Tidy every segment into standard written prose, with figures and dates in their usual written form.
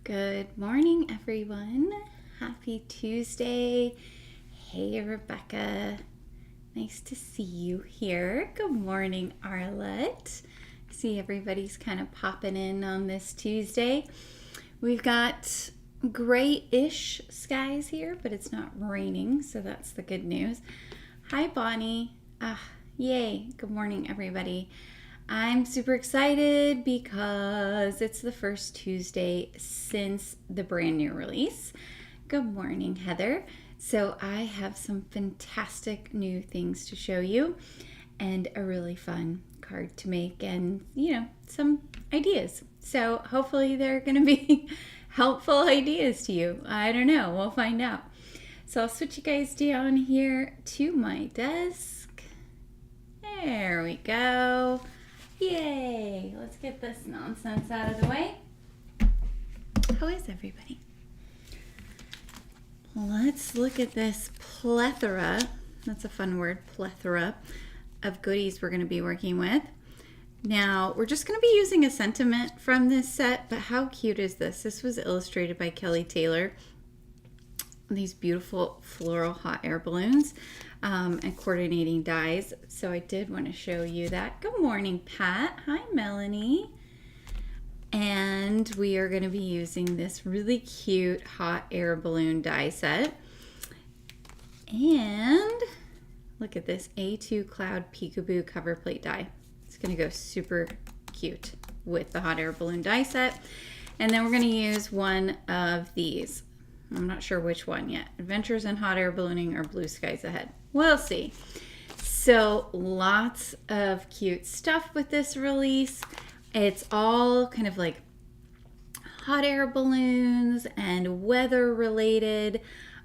Good morning, everyone. Happy Tuesday. Hey, Rebecca. Nice to see you here. Good morning, Arlette. See everybody's kind of popping in on this Tuesday. We've got grayish skies here, but it's not raining, so that's the good news. Hi, Bonnie. Yay. Good morning, everybody. I'm super excited because it's the first Tuesday since the brand new release. Good morning, Heather. So I have some fantastic new things to show you and a really fun card to make and, some ideas. So hopefully they're going to be helpful ideas to you. I don't know. We'll find out. So I'll switch you guys down here to my desk. There we go. Yay! Let's get this nonsense out of the way. How is everybody? Let's look at this plethora, that's a fun word, plethora, of goodies we're going to be working with. Now, we're just going to be using a sentiment from this set, but how cute is this? This was illustrated by Kelly Taylor. These beautiful floral hot air balloons and coordinating dies. So I did want to show you that. Good morning, Pat. Hi, Melanie. And we are going to be using this really cute hot air balloon die set. And look at this A2 Cloud Peekaboo cover plate die. It's going to go super cute with the hot air balloon die set. And then we're going to use one of these. I'm not sure which one yet. Adventures in Hot Air Ballooning or Blue Skies Ahead. We'll see. So lots of cute stuff with this release. It's all kind of like hot air balloons and weather related.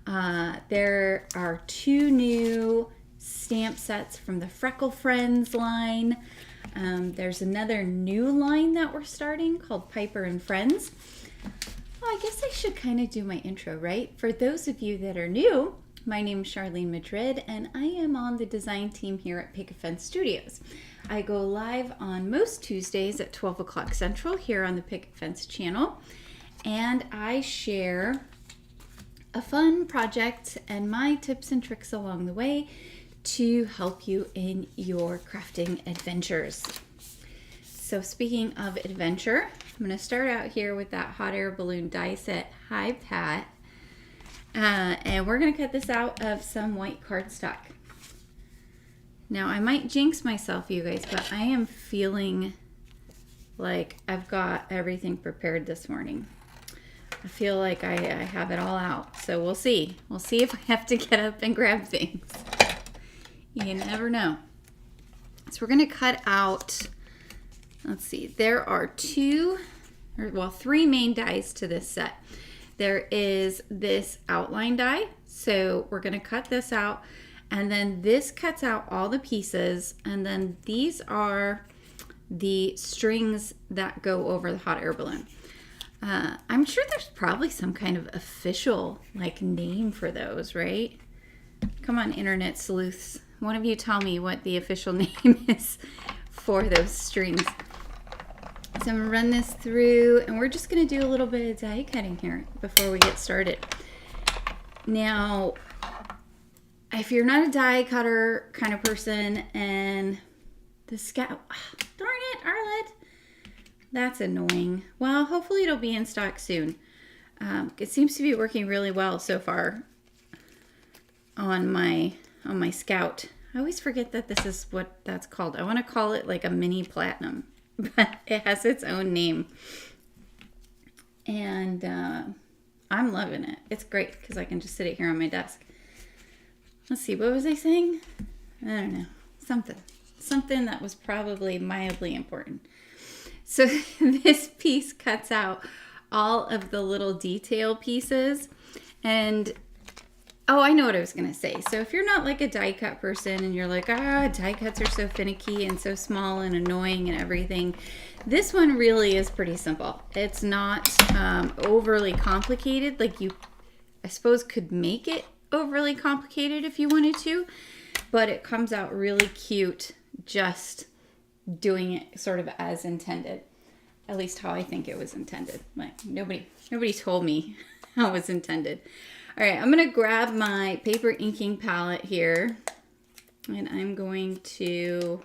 There are two new stamp sets from the Freckle Friends line. There's another new line that we're starting called Piper and Friends. Well, I guess I should kind of do my intro, right? For those of you that are new, my name is Charlene Madrid, and I am on the design team here at Picket Studios. I go live on most Tuesdays at 12 o'clock Central here on the Picket Fence channel, and I share a fun project and my tips and tricks along the way to help you in your crafting adventures. So speaking of adventure, I'm going to start out here with that hot air balloon die set. Hi, Pat. And we're going to cut this out of some white cardstock. Now, I might jinx myself, you guys, but I am feeling like I've got everything prepared this morning. I feel like I have it all out. So we'll see. We'll see if I have to get up and grab things. You never know. So we're going to cut out... Let's see, there are three main dies to this set. There is this outline die, so we're going to cut this out, and then this cuts out all the pieces, and then these are the strings that go over the hot air balloon. I'm sure there's probably some kind of official name for those, right? Come on, internet sleuths. One of you tell me what the official name is for those strings. So I'm going to run this through, and we're just going to do a little bit of die cutting here before we get started. Now, if you're not a die cutter kind of person and the scout, darn it, Arlette, that's annoying. Well, hopefully it'll be in stock soon. It seems to be working really well so far on my Scout. I always forget that this is what that's called. I want to call it like a mini platinum, but it has its own name. And I'm loving it. It's great because I can just sit it here on my desk. Let's see, what was I saying? I don't know. Something that was probably mildly important. So this piece cuts out all of the little detail pieces. And oh, I know what I was going to say. So if you're not like a die cut person and you're like, die cuts are so finicky and so small and annoying and everything, this one really is pretty simple. It's not overly complicated. Like you, I suppose, could make it overly complicated if you wanted to, but it comes out really cute just doing it sort of as intended. at least how I think it was intended. Like nobody told me how it was intended. All right, I'm gonna grab my paper inking palette here, and I'm going to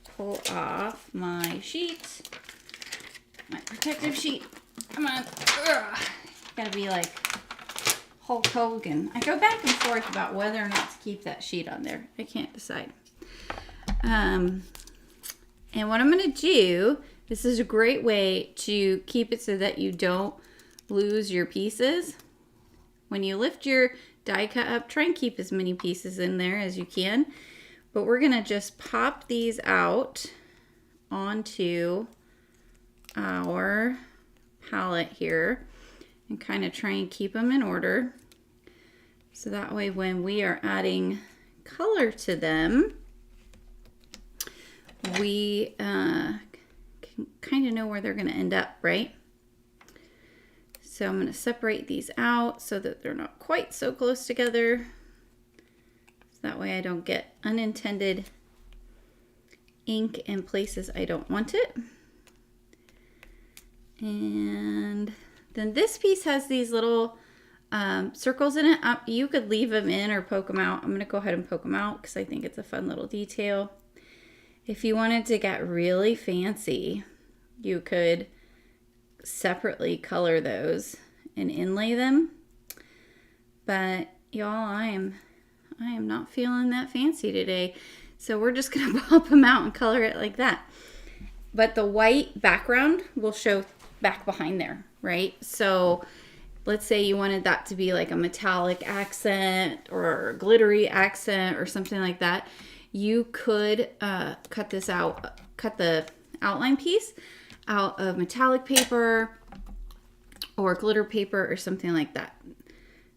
pull off my sheet, my protective sheet. Come on. Ugh. Gotta be like Hulk Hogan. I go back and forth about whether or not to keep that sheet on there. I can't decide. And what I'm gonna do, this is a great way to keep it so that you don't lose your pieces. When you lift your die cut up, try and keep as many pieces in there as you can. But we're gonna just pop these out onto our palette here and kind of try and keep them in order. So that way when we are adding color to them, we can kind of know where they're gonna end up, right? So I'm gonna separate these out so that they're not quite so close together. So that way I don't get unintended ink in places I don't want it. And then this piece has these little circles in it. You could leave them in or poke them out. I'm gonna go ahead and poke them out because I think it's a fun little detail. If you wanted to get really fancy, you could separately color those and inlay them. But y'all, I am not feeling that fancy today. So we're just gonna pop them out and color it like that. But the white background will show back behind there, right? So let's say you wanted that to be like a metallic accent or a glittery accent or something like that. You could cut this out, cut the outline piece out of metallic paper or glitter paper or something like that.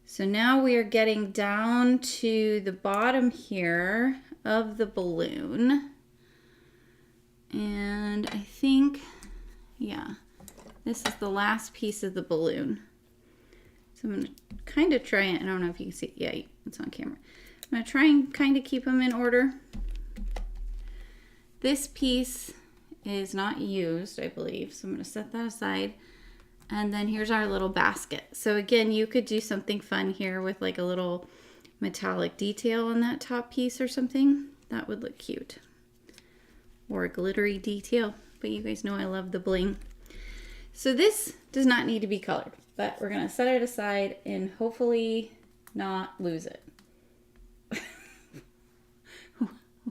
So now we are getting down to the bottom here of the balloon. And I think, yeah, this is the last piece of the balloon. So I'm going to kind of try it. I don't know if you can see. Yeah, it's on camera. I'm going to try and kind of keep them in order. This piece is not used, I believe. So I'm going to set that aside. And then here's our little basket. So again, you could do something fun here with like a little metallic detail on that top piece or something. That would look cute. Or a glittery detail. But you guys know I love the bling. So this does not need to be colored, but we're gonna set it aside and hopefully not lose it.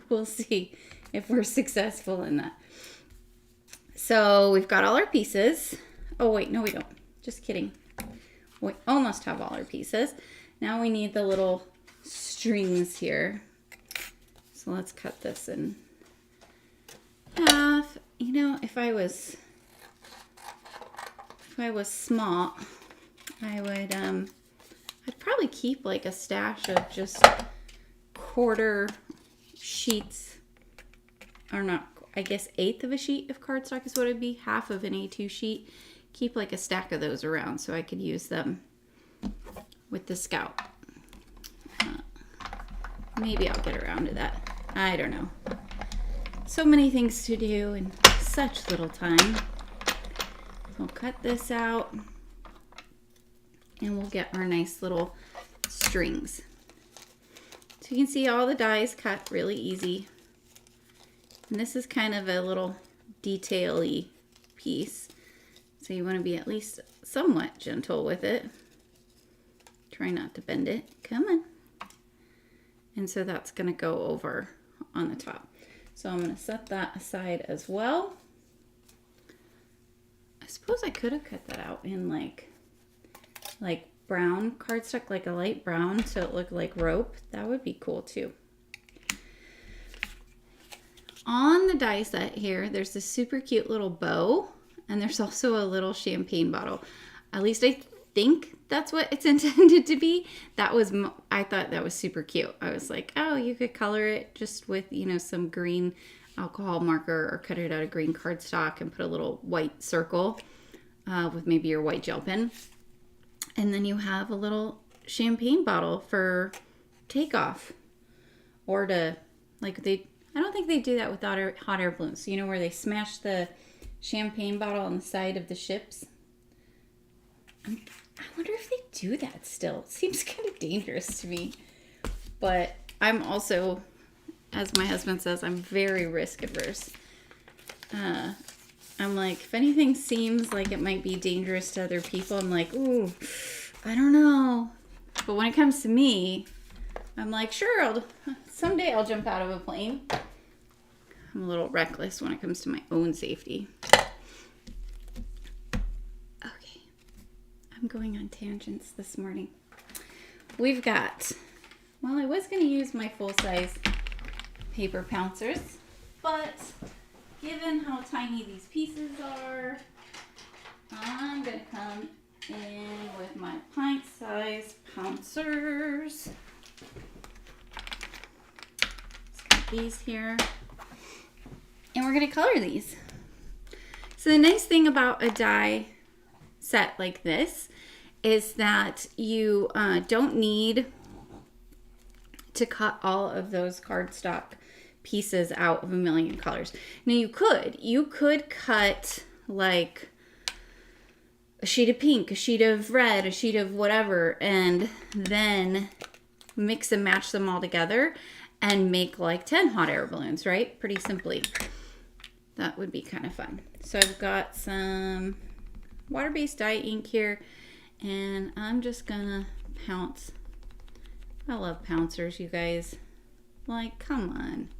We'll see if we're successful in that. So we've got all our pieces. Oh wait, no we don't. Just kidding. We almost have all our pieces. Now we need the little strings here. So let's cut this in half. You know, if I was smart, I would I'd probably keep like a stash of just quarter sheets, or not, I guess 1/8 of a sheet of cardstock is what it'd be, half of an A2 sheet. Keep like a stack of those around so I could use them with the Scout. Maybe I'll get around to that. I don't know. So many things to do in such little time. We'll cut this out and we'll get our nice little strings. So you can see all the dies cut really easy. And this is kind of a little detail-y piece. So you want to be at least somewhat gentle with it. Try not to bend it. Come on. And so that's going to go over on the top. So I'm going to set that aside as well. I suppose I could have cut that out in like brown cardstock, like a light brown, so it looked like rope. That would be cool too. On the die set here, there's this super cute little bow, and there's also a little champagne bottle. At least I think that's what it's intended to be. I thought that was super cute. I was like, oh, you could color it just with, you know, some green alcohol marker or cut it out of green cardstock and put a little white circle with maybe your white gel pen. And then you have a little champagne bottle for takeoff, or to, like, I I don't think they do that with hot air balloons. You know, where they smash the champagne bottle on the side of the ships? I wonder if they do that still. It seems kind of dangerous to me. But I'm also, as my husband says, I'm very risk averse. I'm like, if anything seems like it might be dangerous to other people, I'm like, ooh, I don't know. But when it comes to me, I'm like, sure, someday I'll jump out of a plane. I'm a little reckless when it comes to my own safety. Okay, I'm going on tangents this morning. We've got, well, I was going to use my full-size paper pouncers, but given how tiny these pieces are, I'm going to come in with my pint-sized pouncers. Let's get these here. And we're going to color these. So the nice thing about a die set like this is that you don't need to cut all of those cardstock pieces out of a million colors. Now you could cut like a sheet of pink, a sheet of red, a sheet of whatever, and then mix and match them all together and make like 10 hot air balloons, right? Pretty simply. That would be kind of fun. So I've got some water-based dye ink here, and I'm just gonna pounce. I love Pouncers, you guys. Like, come on.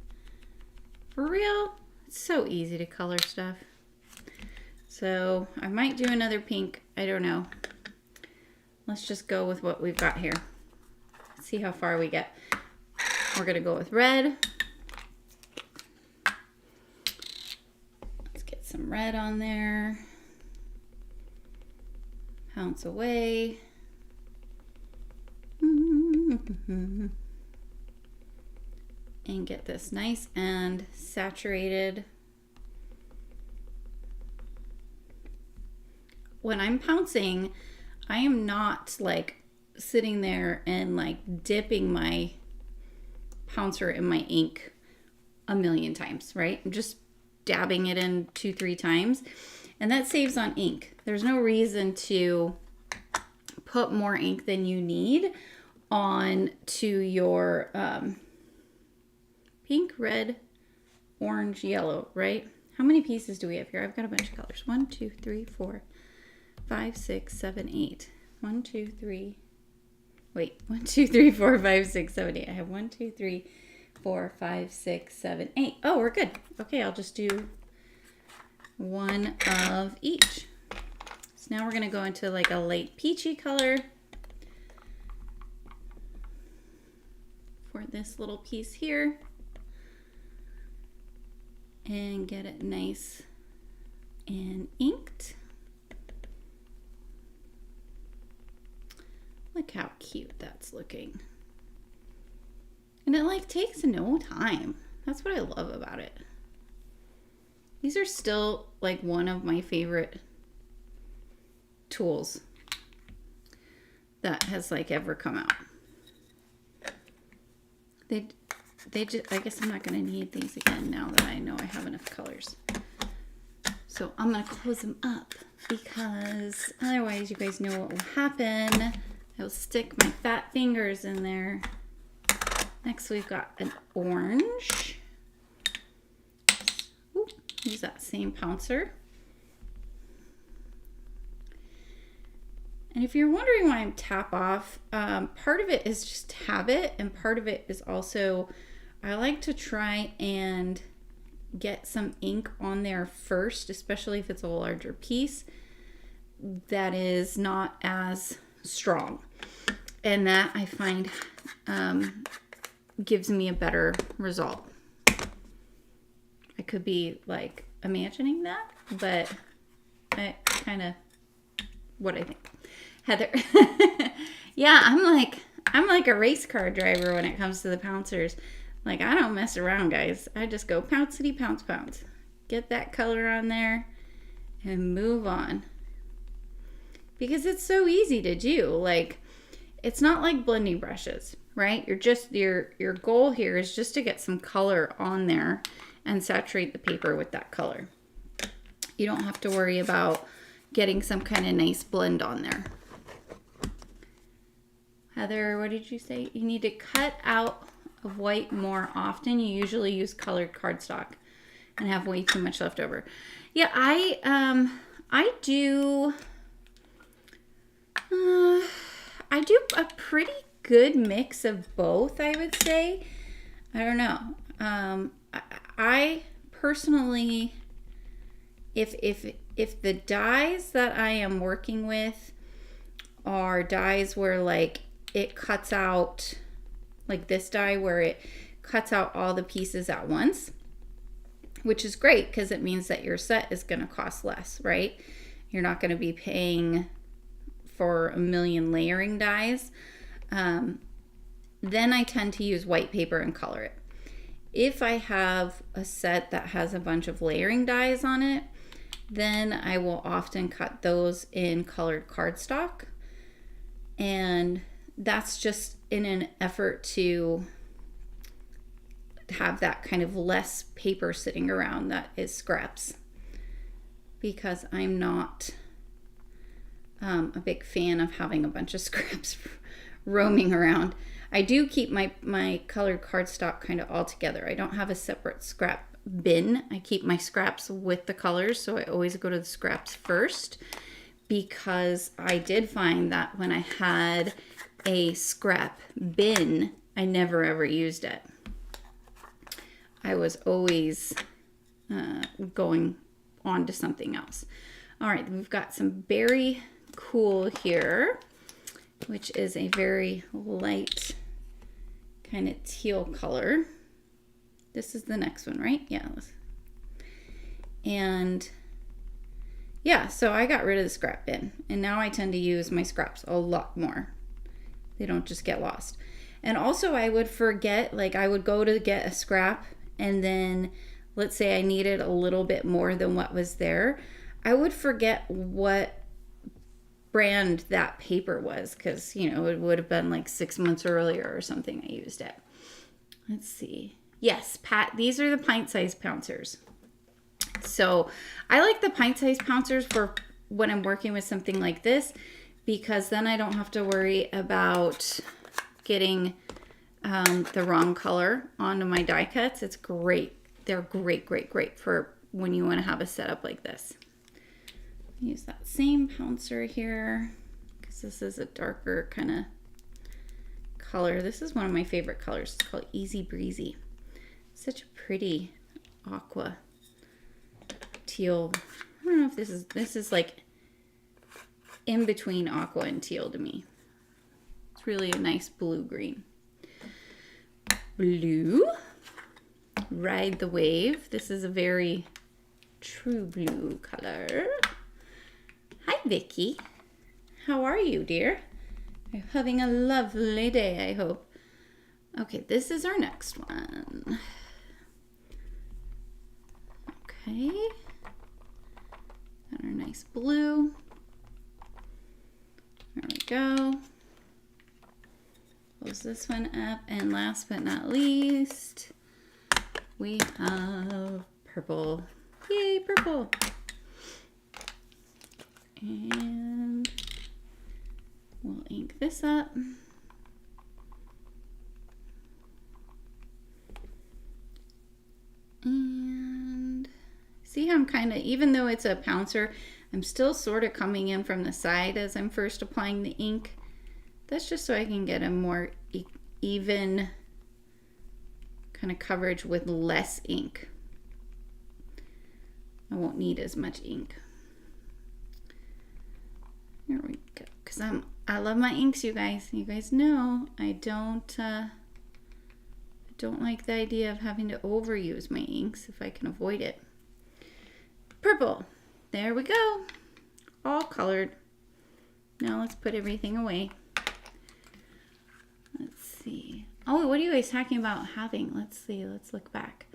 For real? It's so easy to color stuff. So I might do another pink. I don't know. Let's just go with what we've got here. See how far we get. We're gonna go with red. Let's get some red on there. Pounce away. And get this nice and saturated. When I'm pouncing, I am not like sitting there and like dipping my pouncer in my ink a million times, right? I'm just dabbing it in 2-3 times, and that saves on ink. There's no reason to put more ink than you need on to your pink, red, orange, yellow, right? How many pieces do we have here? I've got a bunch of colors. 1, 2, 3, 4, 5, 6, 7, 8. 1, 2, 3. Wait, 1, 2, 3, 4, 5, 6, 7, 8. I have 1, 2, 3, 4, 5, 6, 7, 8. Oh, we're good. Okay, I'll just do one of each. So now we're gonna go into like a light peachy color for this little piece here. And get it nice and inked. Look how cute that's looking. And it like takes no time. That's what I love about it. These are still like one of my favorite tools that has like ever come out. They just, I guess I'm not going to need these again now that I know I have enough colors. So I'm going to close them up because otherwise you guys know what will happen. I will stick my fat fingers in there. Next we've got an orange. Ooh, use that same pouncer. And if you're wondering why I'm tap off, part of it is just habit, and part of it is also I like to try and get some ink on there first, especially if it's a larger piece that is not as strong. And that I find gives me a better result. I could be like imagining that, but I kind of what I think. Heather. Yeah, I'm like a race car driver when it comes to the pouncers. Like, I don't mess around, guys. I just go pouncity pounce pounce. Get that color on there and move on. Because it's so easy to do. Like, it's not like blending brushes, right? Your goal here is just to get some color on there and saturate the paper with that color. You don't have to worry about getting some kind of nice blend on there. Heather, what did you say? You need to cut out of white more often. You usually use colored cardstock and have way too much left over. Yeah, I do a pretty good mix of both, I would say. I don't know. I personally, if the dyes that I am working with are dyes where like it cuts out, like this dye where it cuts out all the pieces at once, which is great because it means that your set is going to cost less, right? You're not going to be paying for a million layering dyes. Then I tend to use white paper and color it. If I have a set that has a bunch of layering dyes on it, then I will often cut those in colored cardstock. And that's just in an effort to have that kind of less paper sitting around that is scraps, because I'm not a big fan of having a bunch of scraps roaming around. I do keep my colored cardstock kind of all together. I don't have a separate scrap bin. I keep my scraps with the colors, so I always go to the scraps first, because I did find that when I had a scrap bin, I never ever used it. I was always going on to something else. All right, we've got some Berry Cool here, which is a very light kind of teal color. This is the next one, right? Yeah. And yeah, so I got rid of the scrap bin, and now I tend to use my scraps a lot more. They don't just get lost. And also I would forget, like I would go to get a scrap, and then let's say I needed a little bit more than what was there. I would forget what brand that paper was, because you know it would have been like 6 months earlier or something I used it. Let's see. Yes, Pat, these are the pint-sized Pouncers. So I like the pint-sized Pouncers for when I'm working with something like this, because then I don't have to worry about getting the wrong color onto my die cuts. It's great. They're great for when you want to have a setup like this. Use that same Pouncer here, because this is a darker kind of color. This is one of my favorite colors. It's called Easy Breezy. Such a pretty aqua teal. I don't know if this is like in between aqua and teal to me. It's really a nice blue-green. Blue. Ride the Wave. This is a very true blue color. Hi, Vicky. How are you, dear? You're having a lovely day, I hope. Okay, this is our next one. Okay. Got our nice blue. There we go. Close this one up. And last but not least, we have purple. Yay, purple. And we'll ink this up. And see how I'm kind of, even though it's a Pouncer, I'm still sort of coming in from the side as I'm first applying the ink. That's just so I can get a more even kind of coverage with less ink. I won't need as much ink. Here we go. Because I love my inks, you guys. You guys know I don't like the idea of having to overuse my inks if I can avoid it. Purple. There we go. All colored. Now let's put everything away. Let's see. Oh, what are you guys talking about having? Let's see. Let's look back.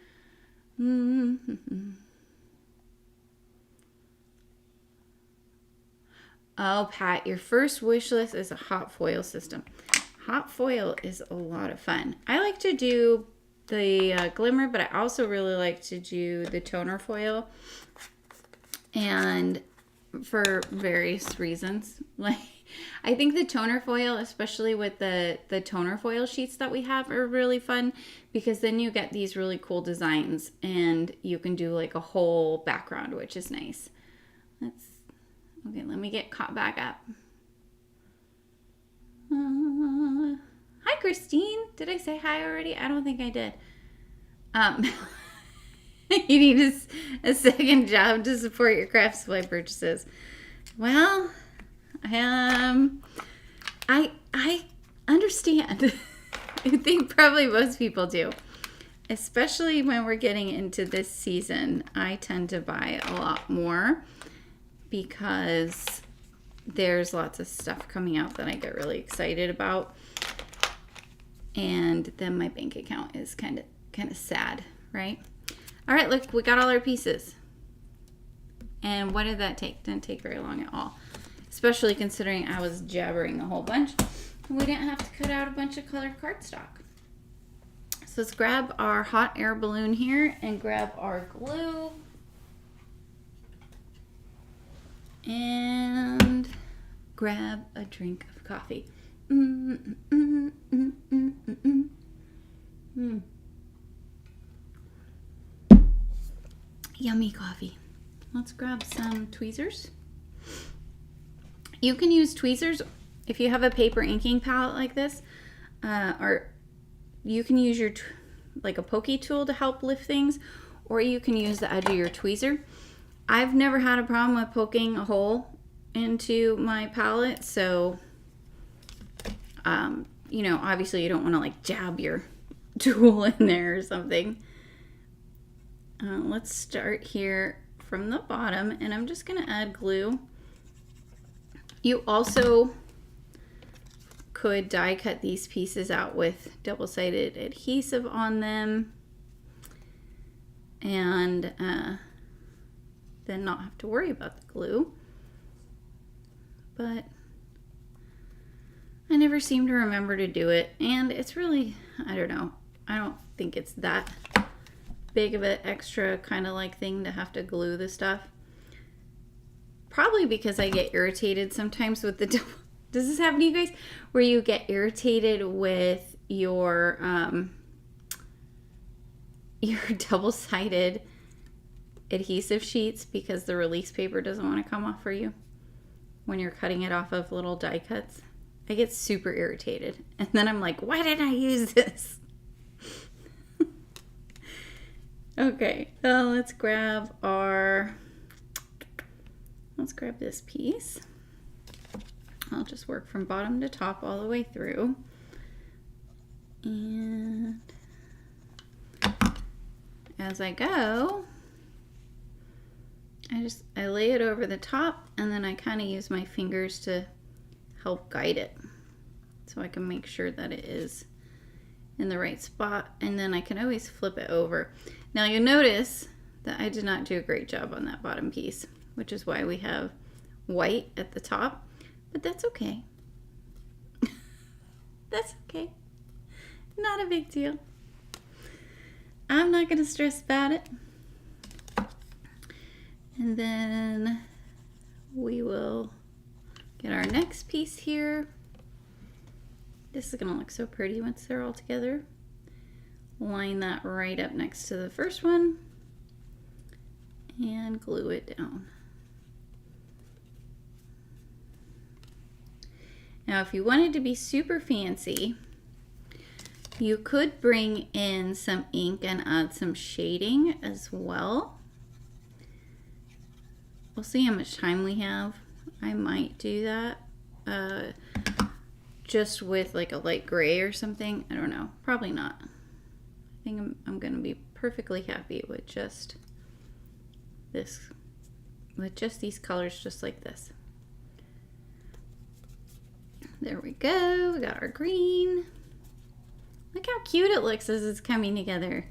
Oh, Pat, your first wish list is a hot foil system. Hot foil is a lot of fun. I like to do the glimmer, but I also really like to do the toner foil, and for various reasons. Like, I think the toner foil, especially with the toner foil sheets that we have, are really fun because then you get these really cool designs and you can do like a whole background, which is nice. Okay, let me get caught back up. Hi, Christine. Did I say hi already? I don't think I did. You need a second job to support your craft supply purchases. Well, I understand. I think probably most people do. Especially when we're getting into this season, I tend to buy a lot more because there's lots of stuff coming out that I get really excited about. And then my bank account is kind of sad, right? All right, look, we got all our pieces. And what did that take? Didn't take very long at all. Especially considering I was jabbering a whole bunch. And we didn't have to cut out a bunch of colored cardstock. So let's grab our hot air balloon here and grab our glue. And grab a drink of coffee. Yummy coffee. Let's grab some tweezers. You can use tweezers if you have a paper inking palette like this, or you can use your like a pokey tool to help lift things, or you can use the edge of your tweezer. I've never had a problem with poking a hole into my palette, so you know, obviously you don't want to like jab your tool in there or something. Let's start here from the bottom, and I'm just going to add glue. You also could die cut these pieces out with double-sided adhesive on them, and then not have to worry about the glue. But I never seem to remember to do it, and it's really, I don't know, I don't think it's that big of an extra kind of like thing to have to glue the stuff. Probably because I get irritated sometimes with the double. Does this happen to you guys? Where you get irritated with your double-sided adhesive sheets because the release paper doesn't want to come off for you when you're cutting it off of little die cuts. I get super irritated. And then I'm like, why didn't I use this? Okay, let's grab this piece. I'll just work from bottom to top all the way through. And as I go, I lay it over the top, and then I kind of use my fingers to help guide it so I can make sure that it is in the right spot, and then I can always flip it over. Now you'll notice that I did not do a great job on that bottom piece, which is why we have white at the top, but that's okay. That's okay. Not a big deal. I'm not going to stress about it. And then we will get our next piece here. This is going to look so pretty once they're all together. Line that right up next to the first one and glue it down. Now, if you wanted to be super fancy, you could bring in some ink and add some shading as well. We'll see how much time we have. I might do that. Just with like a light gray or something. I don't know. Probably not. I think I'm going to be perfectly happy with just this, with just these colors just like this. There we go. We got our green. Look how cute it looks as it's coming together.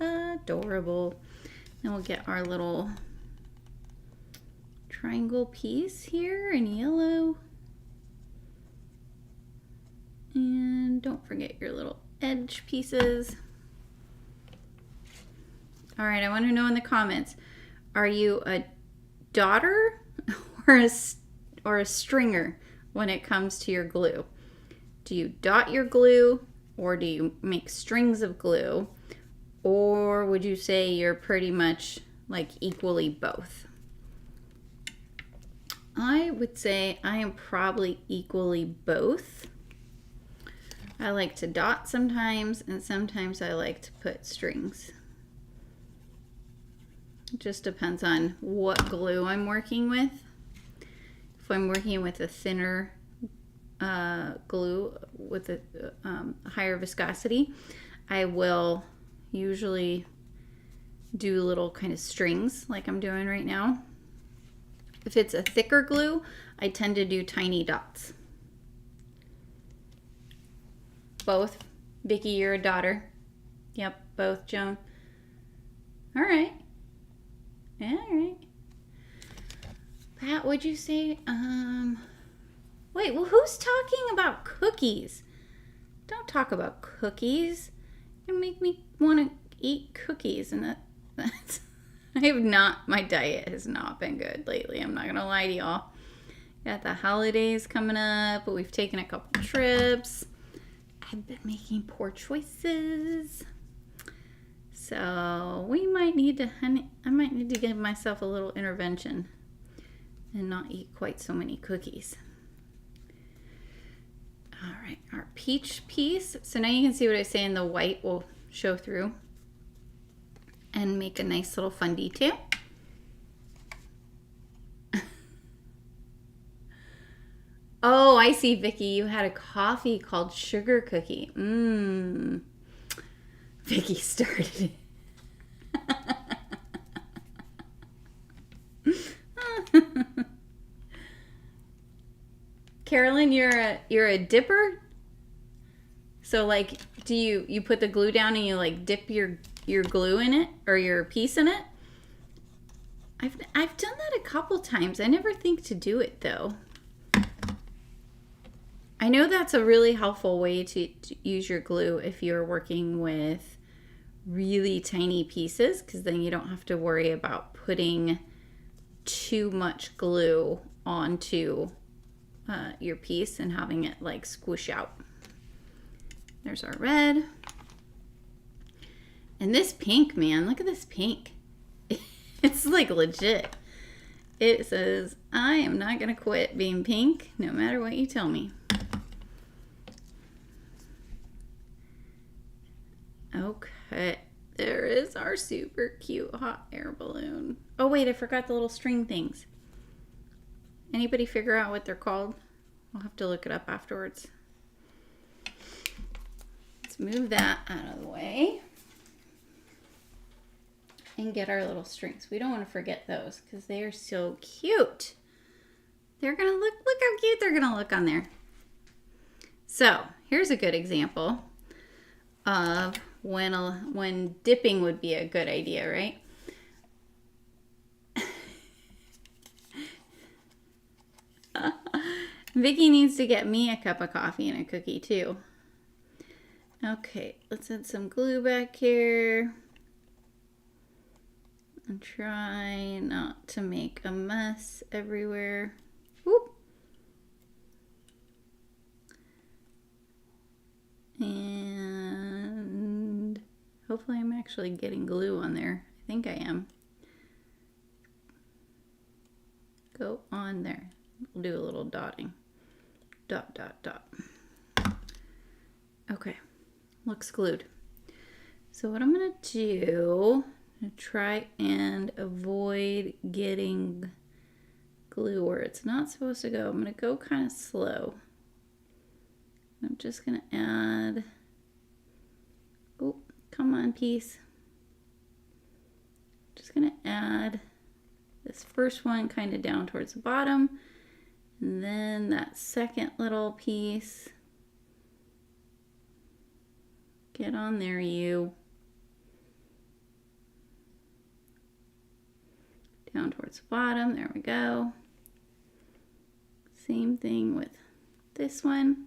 Adorable. Then we'll get our little triangle piece here in yellow. And don't forget your little edge pieces. All right, I want to know in the comments, are you a dotter or a stringer when it comes to your glue? Do you dot your glue, or do you make strings of glue? Or would you say you're pretty much like equally both? I would say I am probably equally both. I like to dot sometimes, and sometimes I like to put strings. It just depends on what glue I'm working with. If I'm working with a thinner glue with a higher viscosity, I will usually do little kind of strings like I'm doing right now. If it's a thicker glue, I tend to do tiny dots. Both. Vicki, you're a daughter. Yep, both, Joan. All right. All right. Pat, would you say, wait, well, who's talking about cookies? Don't talk about cookies. You make me want to eat cookies, and that's my diet has not been good lately. I'm not going to lie to y'all. Got the holidays coming up, but we've taken a couple trips. I've been making poor choices. So we might need to, I might need to give myself a little intervention and not eat quite so many cookies. All right, our peach piece. So now you can see what I say in the white will show through and make a nice little fun detail. Oh, I see, Vicki. You had a coffee called Sugar Cookie. Vicki started it. Carolyn, you're a dipper? So like, do you put the glue down and you like dip your glue in it or your piece in it? I've done that a couple times. I never think to do it though. I know that's a really helpful way to use your glue if you're working with really tiny pieces, because then you don't have to worry about putting too much glue onto your piece and having it like squish out. There's our red. And this pink, man, look at this pink. It's like legit. It says, I am not gonna quit being pink no matter what you tell me. Okay, there is our super cute hot air balloon. Oh wait, I forgot the little string things. Anybody figure out what they're called? I'll have to look it up afterwards. Let's move that out of the way and get our little strings. We don't want to forget those because they are so cute. They're gonna look how cute they're gonna look on there. So here's a good example of when dipping would be a good idea, right? Vicki needs to get me a cup of coffee and a cookie too. Okay, let's add some glue back here. And try not to make a mess everywhere. Whoop. And hopefully I'm actually getting glue on there. I think I am. Go on there. We'll do a little dotting. Dot, dot, dot. Okay, looks glued. So what I'm gonna do, I'm gonna try and avoid getting glue where it's not supposed to go. I'm gonna go kind of slow. I'm just gonna add, oh, come on, piece. Just gonna add this first one kind of down towards the bottom, and then that second little piece. Get on there, you. Down towards the bottom, there we go. Same thing with this one.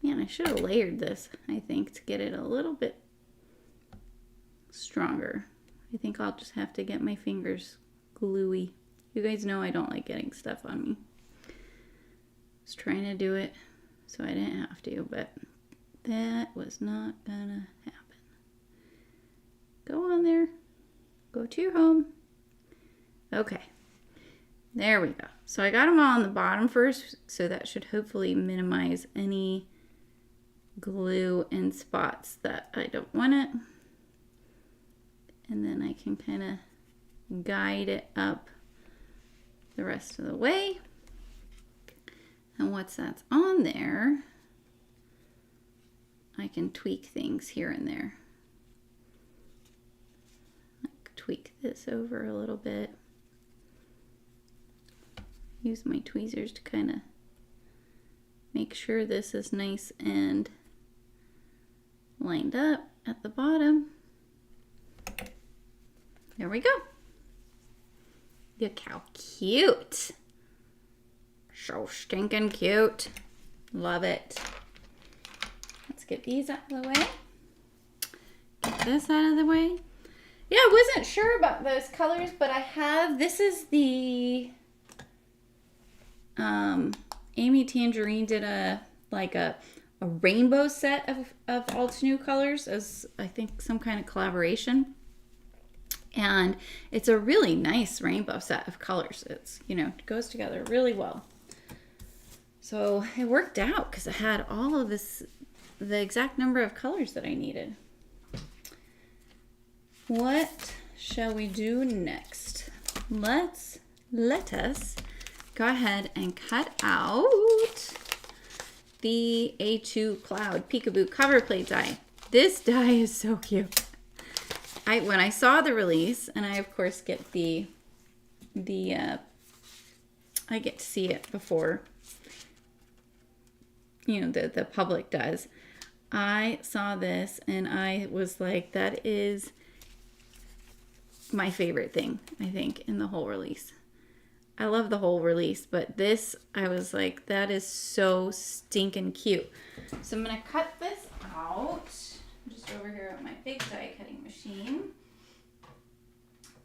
Man, I should have layered this, I think, to get it a little bit stronger. I think I'll just have to get my fingers gluey. You guys know I don't like getting stuff on me. I was trying to do it so I didn't have to, but that was not gonna happen. Go on there. Go to your home. Okay. There we go. So I got them all on the bottom first, so that should hopefully minimize any glue and spots that I don't want it. And then I can kind of guide it up the rest of the way. And once that's on there, I can tweak things here and there. Like tweak this over a little bit. Use my tweezers to kind of make sure this is nice and lined up at the bottom. There we go. Look how cute. So stinking cute. Love it. Let's get these out of the way. Get this out of the way. Yeah, I wasn't sure about those colors, but I have, this is the, Amy Tangerine did a rainbow set of Altenew colors as I think some kind of collaboration. And it's a really nice rainbow set of colors. It's, you know, it goes together really well. So it worked out because I had all of this, the exact number of colors that I needed. What shall we do next? Let us go ahead and cut out the A2 Cloud Peekaboo cover plate die. This die is so cute. When I saw the release, and I of course get I get to see it before, you know, the public does. I saw this and I was like, that is my favorite thing, I think, in the whole release. I love the whole release, but this, I was like, that is so stinking cute. So I'm gonna cut this out. I'm just over here at my big die cutting machine.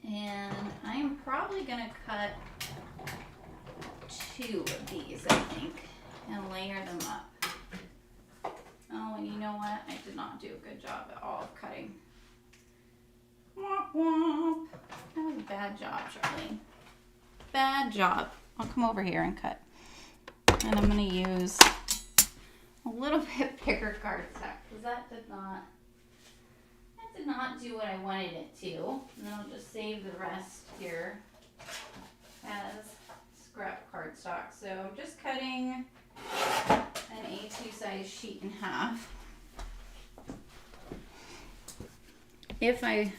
And I'm probably gonna cut 2 of these, I think, and layer them up. Oh, and you know what? I did not do a good job at all of cutting. Womp womp. That was a bad job, Charlene. Bad job. I'll come over here and cut. And I'm going to use a little bit bigger cardstock because that did not do what I wanted it to. And then I'll just save the rest here as scrap cardstock. So I'm just cutting an A2 size sheet in half. If I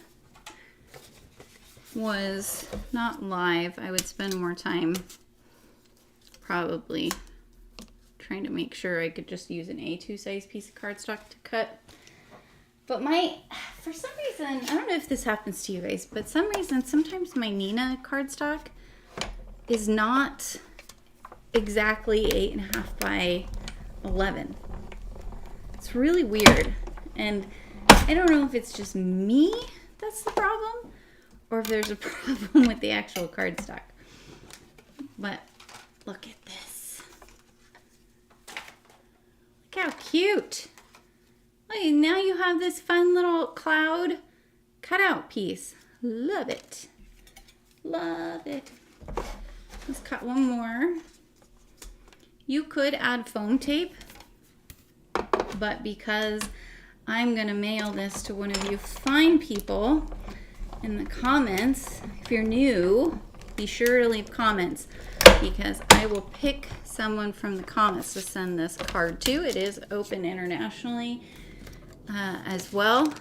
was not live, I would spend more time probably trying to make sure I could just use an A2 size piece of cardstock to cut. But for some reason, I don't know if this happens to you guys, but some reason, sometimes my Nina cardstock is not exactly 8.5 by 11. It's really weird. And I don't know if it's just me that's the problem, or if there's a problem with the actual cardstock. But look at this. Look how cute. Look, now you have this fun little cloud cutout piece. Love it. Love it. Let's cut one more. You could add foam tape, but because I'm gonna mail this to one of you fine people in the comments, if you're new, be sure to leave comments because I will pick someone from the comments to send this card to. It is open internationally as well.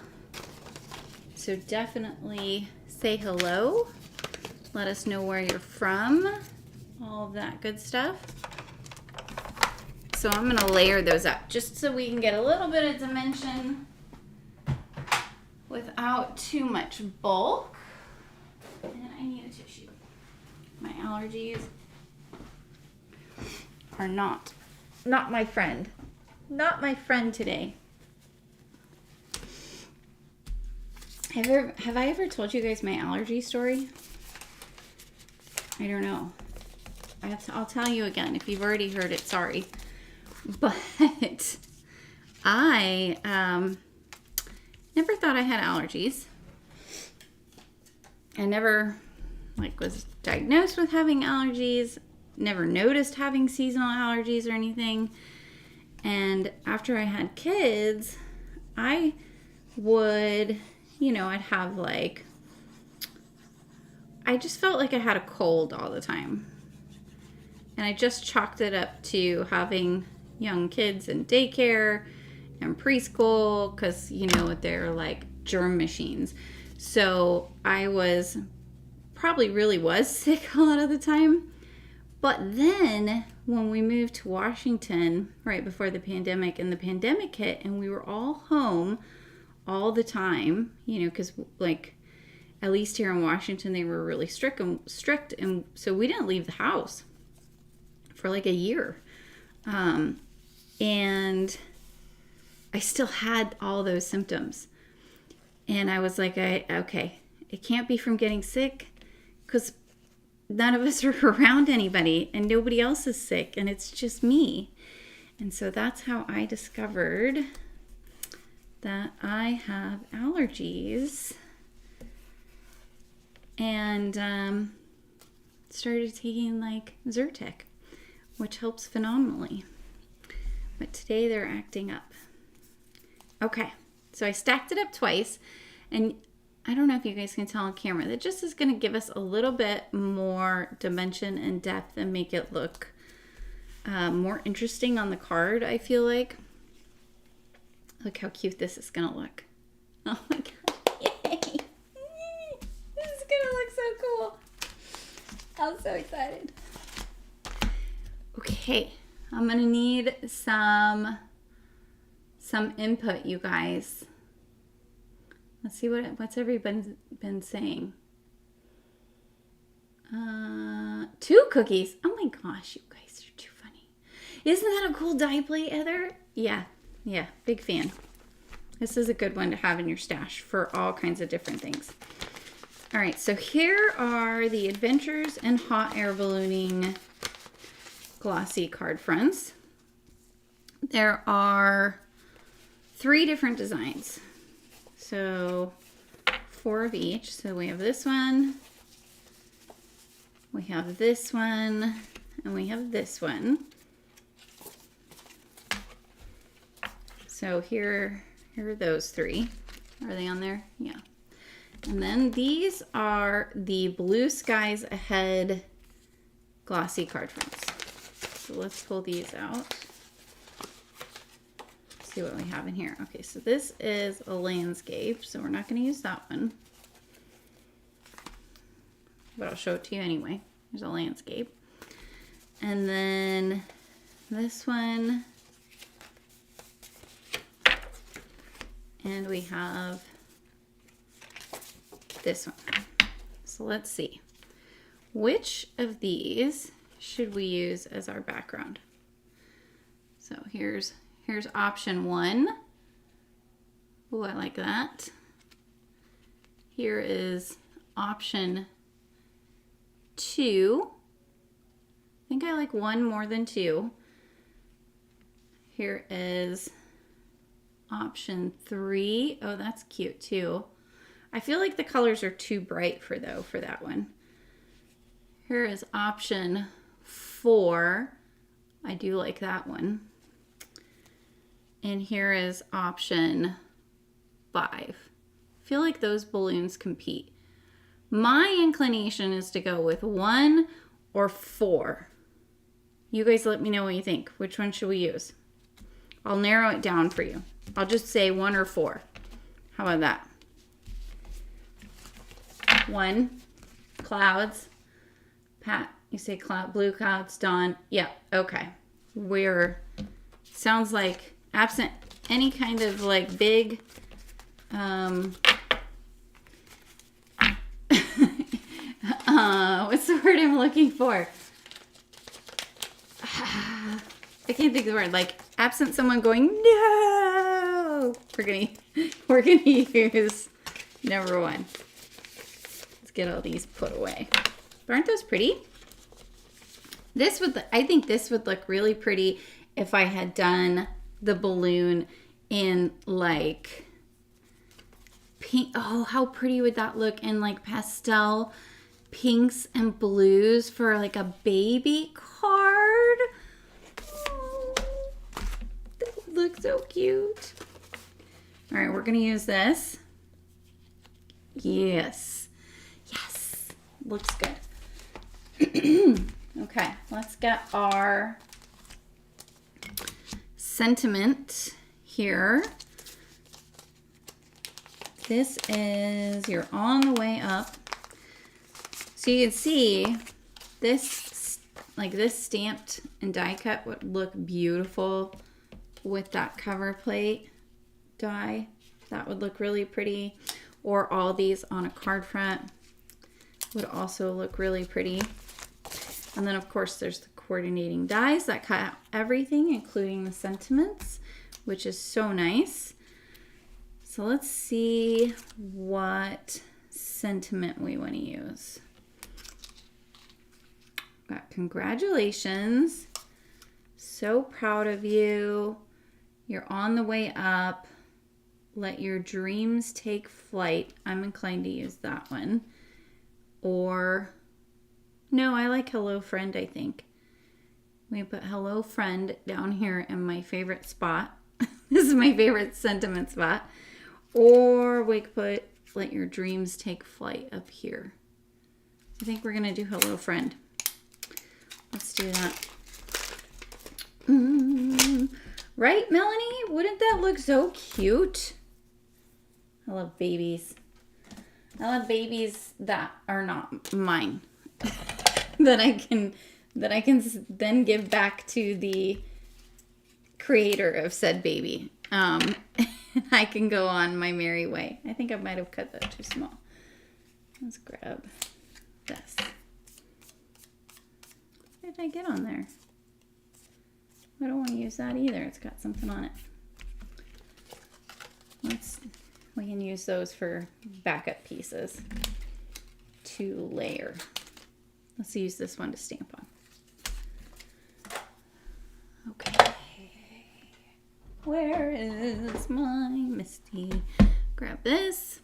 So definitely say hello. Let us know where you're from. All of that good stuff. So I'm gonna layer those up just so we can get a little bit of dimension without too much bulk. And I need a tissue. My allergies are not my friend. not my friend today. Have I ever told you guys my allergy story? I don't know. I'll tell you again. If you've already heard it, sorry. But I never thought I had allergies. I never was diagnosed with having allergies. Never noticed having seasonal allergies or anything. And after I had kids, I would, I'd have I just felt like I had a cold all the time. And I just chalked it up to having young kids in daycare and preschool because, they're like germ machines. So I probably really was sick a lot of the time. But then when we moved to Washington right before the pandemic, and the pandemic hit and we were all home all the time, because at least here in Washington, they were really strict. And so we didn't leave the house for a year. And I still had all those symptoms. And I was like, okay, it can't be from getting sick because none of us are around anybody and nobody else is sick and it's just me. And so that's how I discovered that I have allergies and started taking Zyrtec, which helps phenomenally. But today they're acting up. Okay, so I stacked it up twice, and I don't know if you guys can tell on camera, that just is going to give us a little bit more dimension and depth and make it look more interesting on the card, I feel like. Look how cute this is going to look. Oh my god, yay! This is going to look so cool. I'm so excited. Okay, I'm going to need some input, you guys. Let's see what's everybody been saying. 2 cookies. Oh my gosh, you guys are too funny. Isn't that a cool die plate, Heather? Yeah, big fan. This is a good one to have in your stash for all kinds of different things. All right, so here are the Adventures in Hot Air Ballooning Glossy card fronts. There are 3 different designs. So 4 of each. So we have this one, we have this one, and we have this one. So here are those 3. Are they on there? Yeah. And then these are the Blue Skies Ahead Glossy card fronts. So let's pull these out. See what we have in here. Okay, so this is a landscape, so we're not going to use that one. But I'll show it to you anyway. There's a landscape. And then this one. And we have this one. So let's see. Which of these should we use as our background? So here's option 1. Oh, I like that. Here is option 2. I think I like 1 more than 2. Here is option 3. Oh, that's cute too. I feel like the colors are too bright for that one. Here is option 4. I do like that one. And here is option 5. I feel like those balloons compete. My inclination is to go with 1 or 4. You guys let me know what you think. Which one should we use? I'll narrow it down for you. I'll just say 1 or 4. How about that? 1, clouds. Pat, you say blue clouds. Dawn, yeah, okay. Sounds like absent any kind of big, what's the word I'm looking for? I can't think of the word. absent someone going, no, we're gonna use number 1. Let's get all these put away. But aren't those pretty? I think this would look really pretty if I had done the balloon in like pink. Oh, how pretty would that look in like pastel pinks and blues for like a baby card? Oh, that would look so cute. All right, we're gonna use this. Yes, yes, looks good. Okay, let's get our sentiment here. This is You're on the Way Up. So you can see this, like this stamped and die cut would look beautiful with that cover plate die. That would look really pretty. Or all these on a card front would also look really pretty. And then of course there's the coordinating dies that cut out everything, including the sentiments, which is so nice. So let's see what sentiment we want to use. Got congratulations. So proud of you. You're on the way up. Let your dreams take flight. I'm inclined to use that one. Or, no, I like hello friend, I think. We put hello friend down here in my favorite spot. This is my favorite sentiment spot. Or we could put let your dreams take flight up here. I think we're going to do hello friend. Let's do that. Right, Melanie? Wouldn't that look so cute? I love babies. I love babies that are not mine. that I can then give back to the creator of said baby. I can go on my merry way. I think I might have cut that too small. Let's grab this. What did I get on there? I don't want to use that either. It's got something on it. We can use those for backup pieces to layer. Let's use this one to stamp on. Okay. Where is my Misty? Grab this.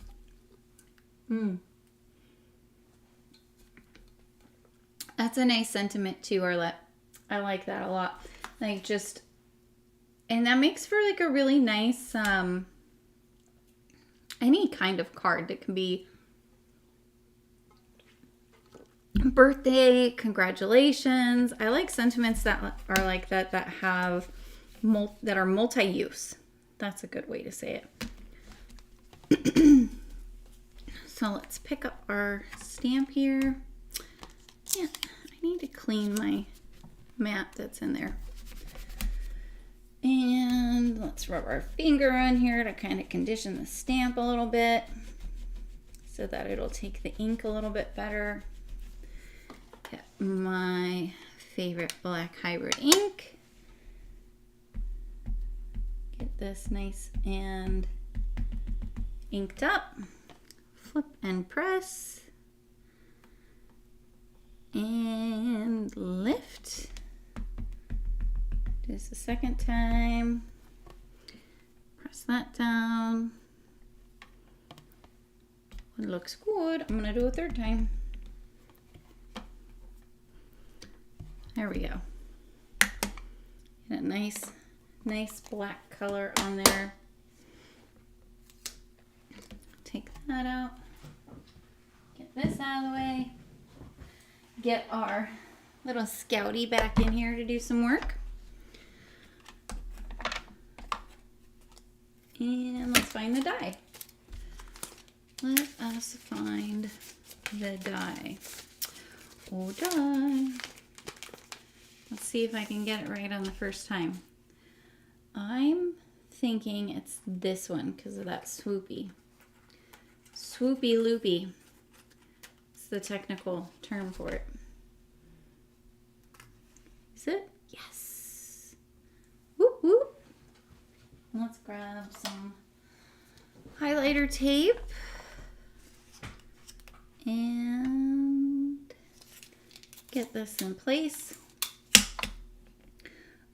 That's a nice sentiment too, Arlette. I like that a lot. Like just, and that makes for like a really nice, any kind of card that can be birthday, congratulations. I like sentiments that are like that, that have that are multi-use. That's a good way to say it. So let's pick up our stamp here. Yeah, I need to clean my mat that's in there. And let's rub our finger on here to kind of condition the stamp a little bit so that it'll take the ink a little bit better. Get my favorite black hybrid ink. Get this nice and inked up. Flip and press. And lift. Do this a second time. Press that down. It looks good. I'm going to do a third time. There we go. Get a nice black color on there. Take that out. Get this out of the way. Get our little Scouty back in here to do some work. And let's find the die. Let us find the die. Oh, die. Let's see if I can get it right on the first time. I'm thinking it's this one because of that swoopy. Swoopy loopy. It's the technical term for it. Is it? Yes. Whoop whoop. lighter tape and get this in place.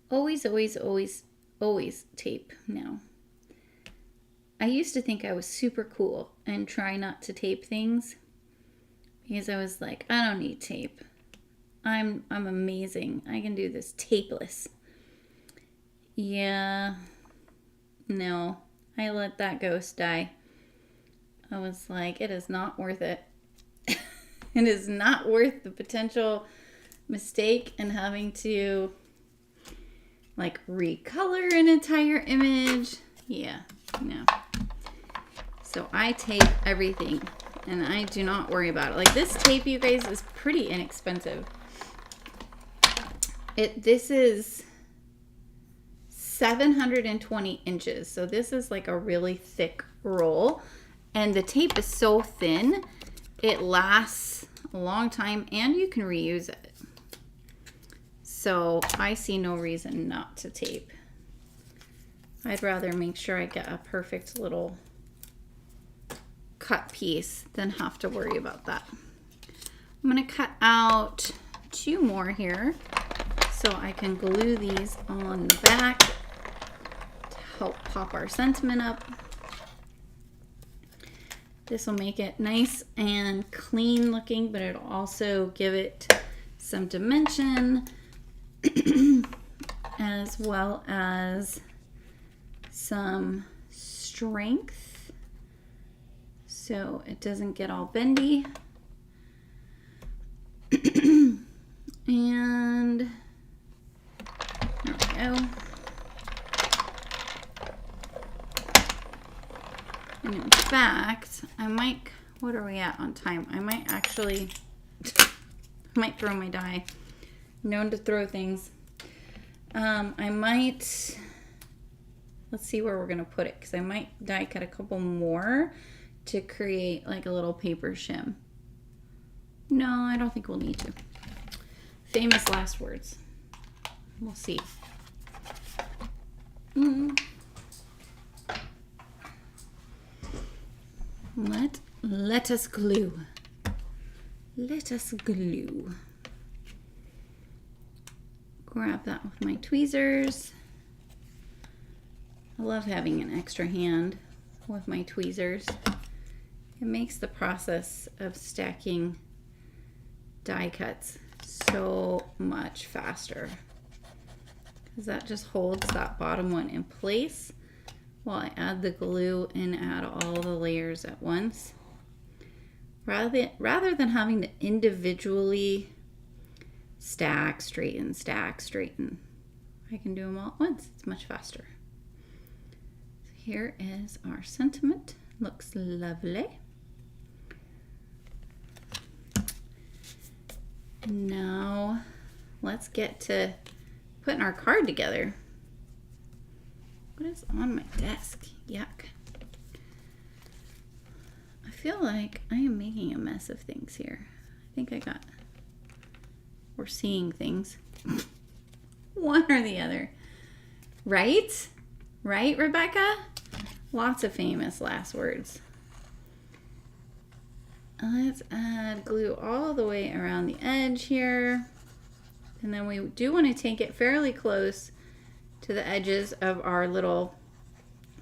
Always, always, always, always tape now. I used to think I was super cool and try not to tape things because I was like, I don't need tape. I'm amazing. I can do this tapeless. Yeah. No. I let that ghost die. I was like, it is not worth it. It is not worth the potential mistake and having to like recolor an entire image. Yeah, no. So I tape everything and I do not worry about it. Like this tape, you guys, is pretty inexpensive. This is 720 inches. So this is like a really thick roll. And the tape is so thin, it lasts a long time and you can reuse it. So I see no reason not to tape. I'd rather make sure I get a perfect little cut piece than have to worry about that. I'm gonna cut out 2 more here so I can glue these on the back to help pop our sentiment up. This will make it nice and clean looking, but it'll also give it some dimension as well as some strength so it doesn't get all bendy. And there we go. And in fact, I might, what are we at on time? I might actually, might throw my die. Known to throw things. I might, let's see where we're gonna put it, because I might die cut a couple more to create like a little paper shim. No, I don't think we'll need to. Famous last words. We'll see. Let us glue. Let us glue. Grab that with my tweezers. I love having an extra hand with my tweezers. It makes the process of stacking die cuts so much faster, because that just holds that bottom one in place while I add the glue and add all the layers at once. Rather than having to individually stack, straighten, I can do them all at once. It's much faster. So here is our sentiment. Looks lovely. And now let's get to putting our card together. What is on my desk? Yuck. I feel like I am making a mess of things here. I think we're seeing things. One or the other. Right? Right, Rebecca? Lots of famous last words. Let's add glue all the way around the edge here. And then we do want to take it fairly close to the edges of our little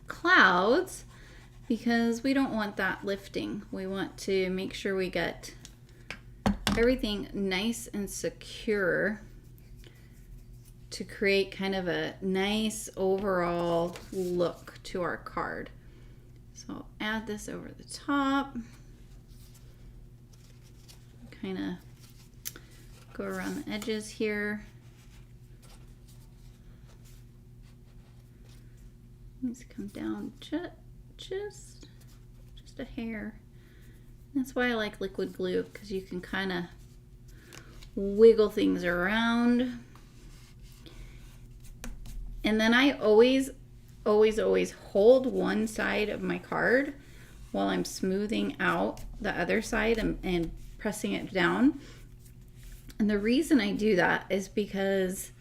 clouds because we don't want that lifting. We want to make sure we get everything nice and secure to create kind of a nice overall look to our card. So I'll add this over the top. Kind of go around the edges here. Needs to come down just a hair. That's why I like liquid glue, because you can kind of wiggle things around. And then I always hold one side of my card while I'm smoothing out the other side and pressing it down. And the reason I do that is because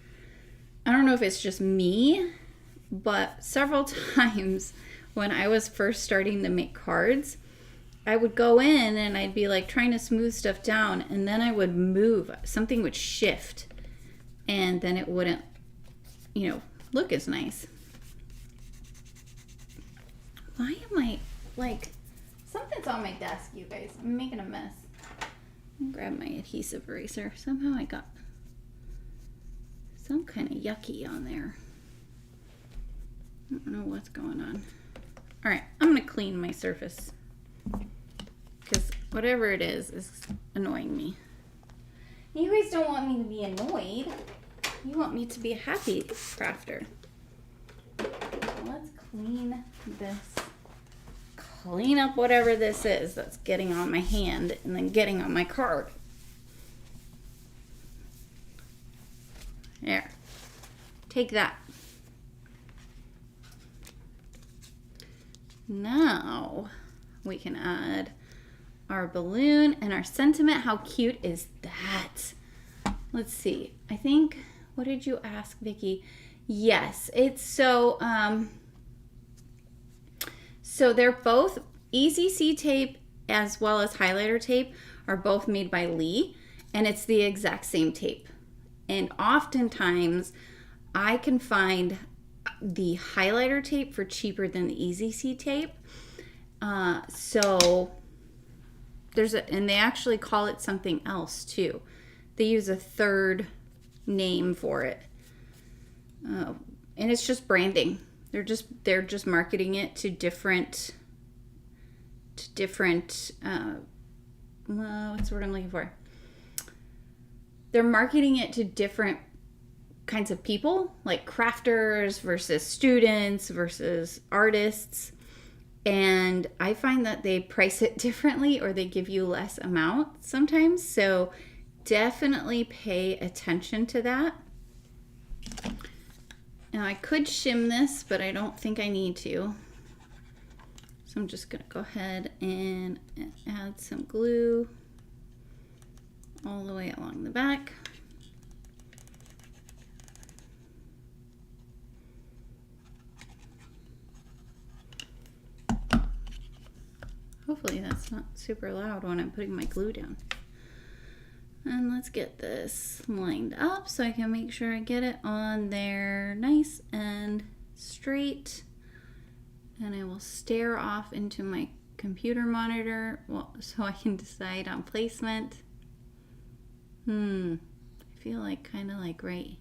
I don't know if it's just me, but several times when I was first starting to make cards, I would go in and I'd be like trying to smooth stuff down, and then I would move. Something would shift, and then it wouldn't, you know, look as nice. Why am I, like, something's on my desk, you guys. I'm making a mess. Grab my adhesive eraser. Somehow I got some kind of yucky on there. I don't know what's going on. All right, I'm gonna clean my surface because whatever it is annoying me. You guys don't want me to be annoyed. You want me to be a happy crafter. Let's clean this. Clean up whatever this is that's getting on my hand and then getting on my card. There. Take that. Now we can add our balloon and our sentiment. How cute is that? Let's see. I think, what did you ask, Vicki? Yes, it's so they're both EZC tape as well as highlighter tape are both made by Lee, and it's the exact same tape. And oftentimes I can find the highlighter tape for cheaper than the EZC tape. So there's and they actually call it something else too. They use a third name for it. And it's just branding. They're just marketing it to different what's the word I'm looking for? They're marketing it to different kinds of people, like crafters versus students versus artists. And I find that they price it differently, or they give you less amount sometimes. So definitely pay attention to that. Now I could shim this, but I don't think I need to. So I'm just gonna go ahead and add some glue all the way along the back. Hopefully that's not super loud when I'm putting my glue down. And let's get this lined up so I can make sure I get it on there nice and straight. And I will stare off into my computer monitor, well, so I can decide on placement. I feel like kind of like right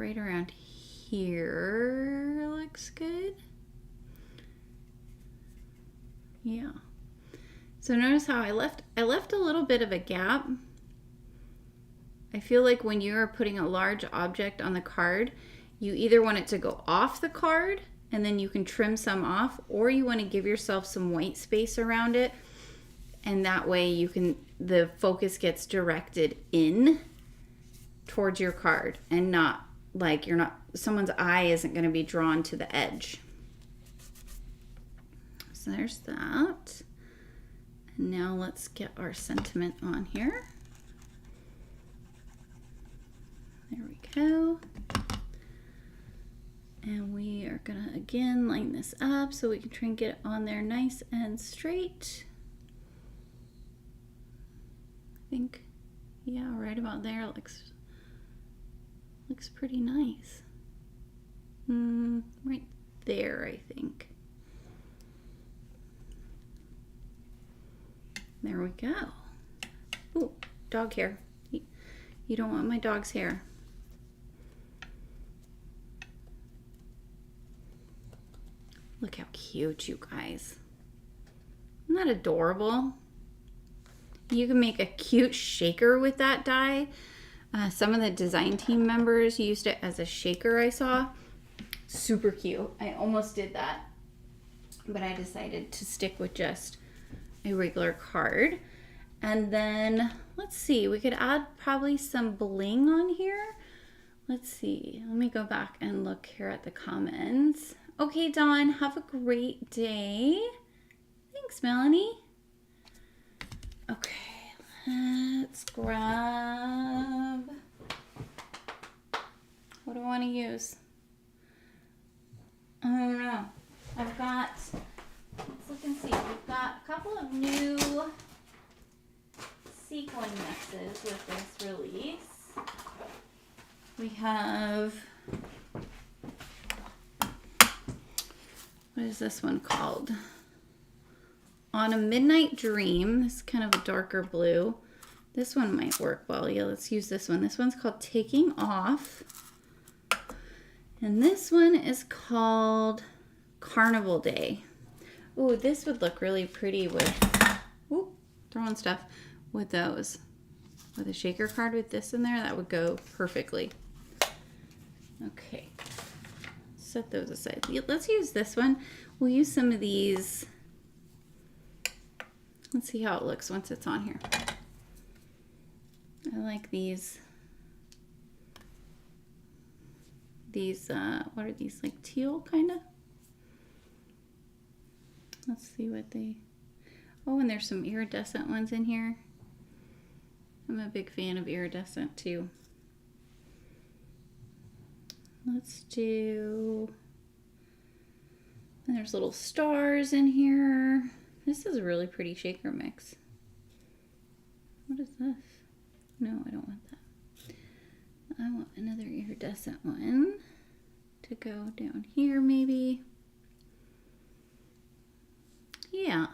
around here looks good. Yeah. So notice how I left a little bit of a gap. I feel like when you're putting a large object on the card, you either want it to go off the card and then you can trim some off, or you want to give yourself some white space around it, and that way the focus gets directed in towards your card and not like someone's eye isn't going to be drawn to the edge. So there's that. And now let's get our sentiment on here. There we go. And we are gonna again line this up so we can try and get it on there nice and straight. I think, yeah, right about there looks pretty nice. Right there, I think. There we go. Ooh, dog hair. You don't want my dog's hair. Look how cute, you guys. Isn't that adorable? You can make a cute shaker with that die. Some of the design team members used it as a shaker, I saw. Super cute. I almost did that, but I decided to stick with just a regular card. And then let's see, we could add probably some bling on here. Let's see, let me go back and look here at the comments. Okay, Dawn, have a great day. Thanks, Melanie. Okay, let's grab, what do I want to use? I don't know. I've sequin mixes with this release. We have, what is this one called? On a Midnight Dream. This is kind of a darker blue. This one might work well. Yeah, let's use this one. This one's called Taking Off. And this one is called Carnival Day. Ooh, this would look really pretty with, ooh, throwing stuff with those. With a shaker card with this in there, that would go perfectly. Okay, set those aside. Let's use this one. We'll use some of these. Let's see how it looks once it's on here. I like these. What are these, like teal kind of? Let's see what they, oh, and there's some iridescent ones in here. I'm a big fan of iridescent too. Let's do, and there's little stars in here. This is a really pretty shaker mix. What is this? No, I don't want that. I want another iridescent one to go down here maybe. Yeah.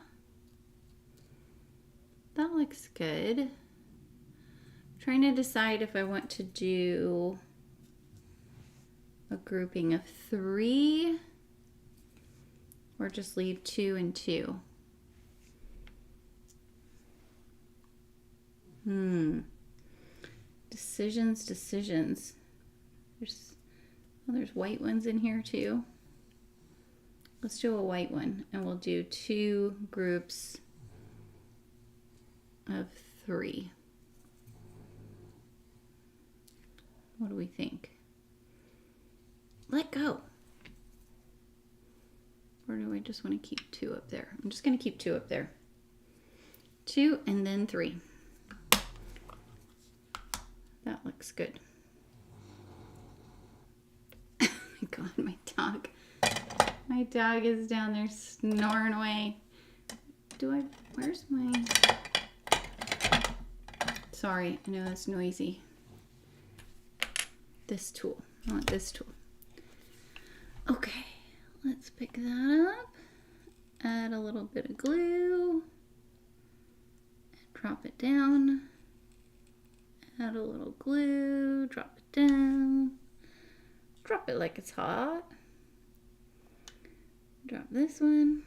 That looks good. I'm trying to decide if I want to do a grouping of 3 or just leave 2 and 2. Decisions. There's white ones in here too. Let's do a white one, and we'll do 2 groups of 3. What do we think? Let go. Or do I just want to keep 2 up there? I'm just going to keep 2 up there. 2 and then 3. That looks good. Oh my God, my dog. My dog is down there snoring away. Where's my, sorry, I know that's noisy. This tool, I want this tool. Okay, let's pick that up. Add a little bit of glue. Drop it down. Add a little glue, drop it down. Drop it like it's hot. Drop this one.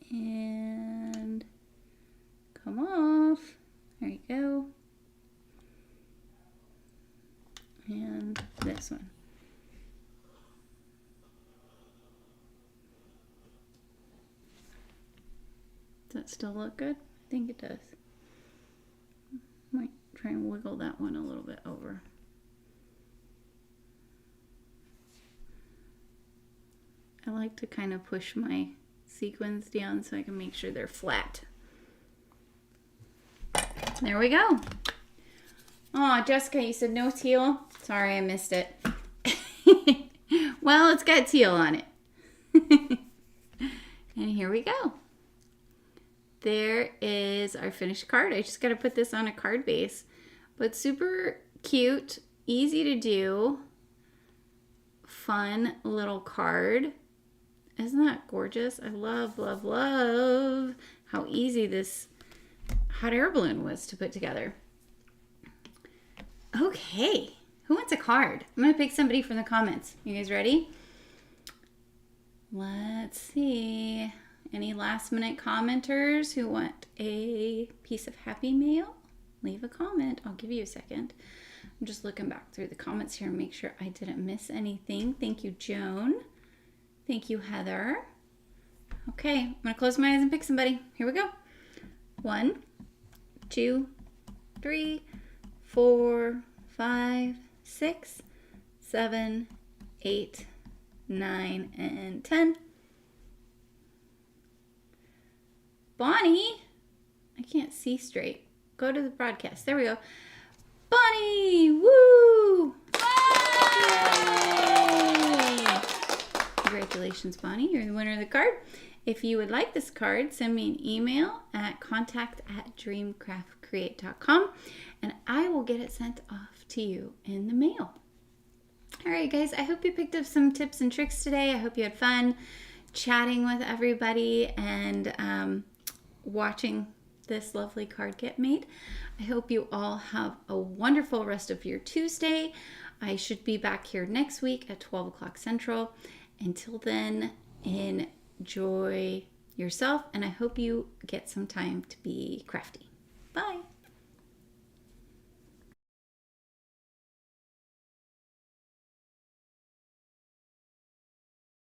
And come off. There you go. And this one. Does that still look good? I think it does. Might try and wiggle that one a little bit over. I like to kind of push my sequins down so I can make sure they're flat. There we go. Oh, Jessica, you said no teal? Sorry, I missed it. Well, it's got teal on it. And here we go. There is our finished card. I just got to put this on a card base. But super cute, easy to do, fun little card. Isn't that gorgeous? I love, love, love how easy this hot air balloon was to put together. Okay, who wants a card? I'm going to pick somebody from the comments. You guys ready? Let's see. Any last minute commenters who want a piece of happy mail? Leave a comment. I'll give you a second. I'm just looking back through the comments here and make sure I didn't miss anything. Thank you, Joan. Thank you, Heather. Okay, I'm going to close my eyes and pick somebody. Here we go. 1, 2, 3, 4, 5, 6, 7, 8, 9, and 10. Bonnie, I can't see straight. Go to the broadcast. There we go. Bonnie, woo! Yay! Congratulations, Bonnie. You're the winner of the card. If you would like this card, send me an email at contact@dreamcraftcreate.com and I will get it sent off to you in the mail. All right, guys, I hope you picked up some tips and tricks today. I hope you had fun chatting with everybody and watching this lovely card get made. I hope you all have a wonderful rest of your Tuesday. I should be back here next week at 12 o'clock Central. Until then, enjoy yourself, and I hope you get some time to be crafty. Bye.